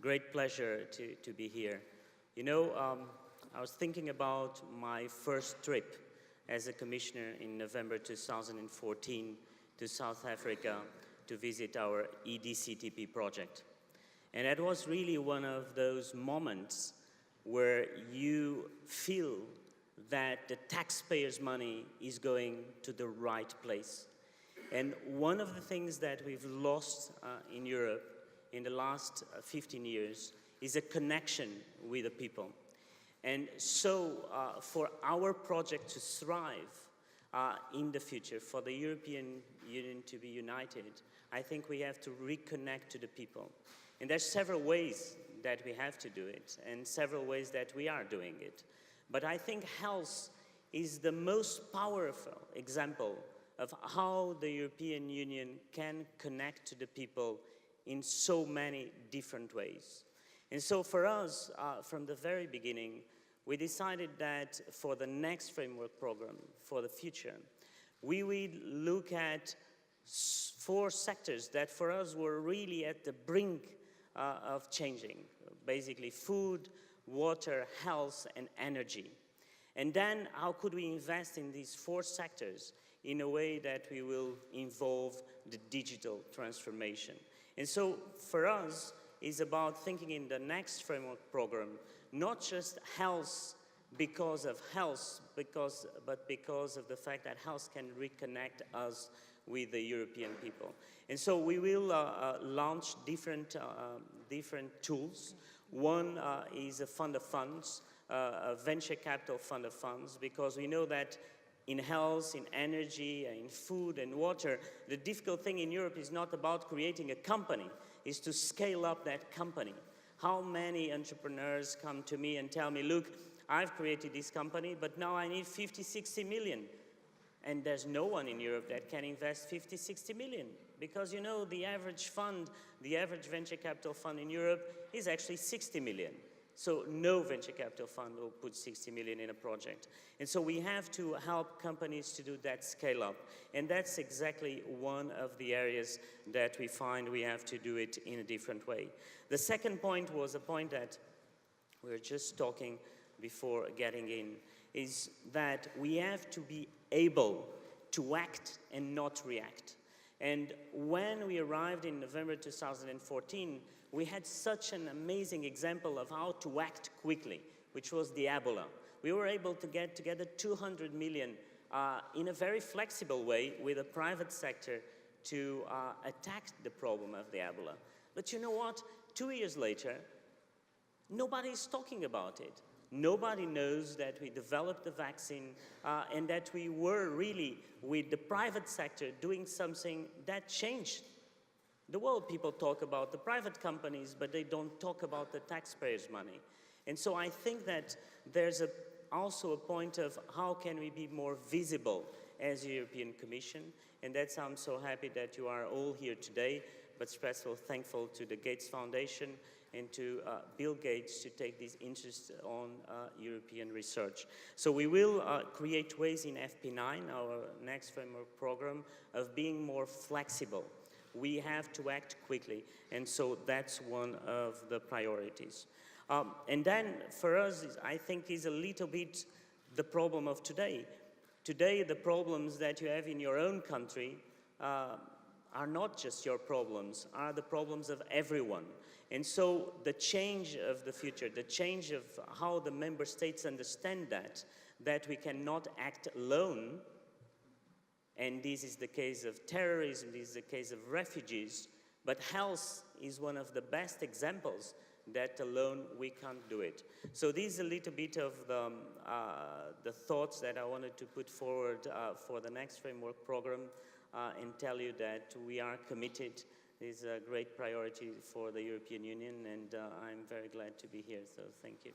Great pleasure to be here. You know, I was thinking about my first trip as a commissioner in November 2014 to South Africa to visit our EDCTP project. And that was really one of those moments where you feel that the taxpayers' money is going to the right place. And one of the things that we've lost in Europe in the last 15 years is a connection with the people. And so for our project to thrive in the future, for the European Union to be united, I think we have to reconnect to the people. And there's several ways that we have to do it, and several ways that we are doing it. But I think health is the most powerful example of how the European Union can connect to the people in so many different ways. And so for us, from the very beginning, we decided that for the next framework program, for the future, we would look at 4 sectors that for us were really at the brink of changing. Basically food, water, health, and energy. And then how could we invest in these 4 sectors in a way that we will involve the digital transformation? And so for us, it's about thinking in the next framework program, not just health because of health, but because of the fact that health can reconnect us with the European people. And so we will launch different tools. One is a fund of funds, a venture capital fund of funds, because we know that in health, in energy, in food and water, the difficult thing in Europe is not about creating a company, it's to scale up that company. How many entrepreneurs come to me and tell me, look, I've created this company, but now I need 50, 60 million. And there's no one in Europe that can invest 50, 60 million. Because you know, the average fund, the average venture capital fund in Europe is actually 60 million. So no venture capital fund will put 60 million in a project. And so we have to help companies to do that scale up. And that's exactly one of the areas that we find we have to do it in a different way. The second point was a point that we were just talking before getting in, is that we have to be able to act and not react. And when we arrived in November 2014, we had such an amazing example of how to act quickly, which was the Ebola. We were able to get together 200 million in a very flexible way with the private sector to attack the problem of the Ebola. But you know what? 2 years later, nobody's talking about it. Nobody knows that we developed the vaccine and that we were really, with the private sector, doing something that changed the world. People talk about the private companies, but they don't talk about the taxpayers' money. And so I think that there's also a point of how can we be more visible as a European Commission, and that's why I'm so happy that you are all here today, but especially thankful to the Gates Foundation and to Bill Gates to take this interest on European research. So we will create ways in FP9, our next framework program, of being more flexible. We have to act quickly, and so that's one of the priorities. And then for us, I think is a little bit the problem of today. Today, the problems that you have in your own country are not just your problems, are the problems of everyone. And so the change of the future, the change of how the member states understand that we cannot act alone, and this is the case of terrorism, this is the case of refugees, but health is one of the best examples that alone we can't do it. So this is a little bit of the thoughts that I wanted to put forward for the next framework program and tell you that we are committed. This is a great priority for the European Union, and I'm very glad to be here, so thank you.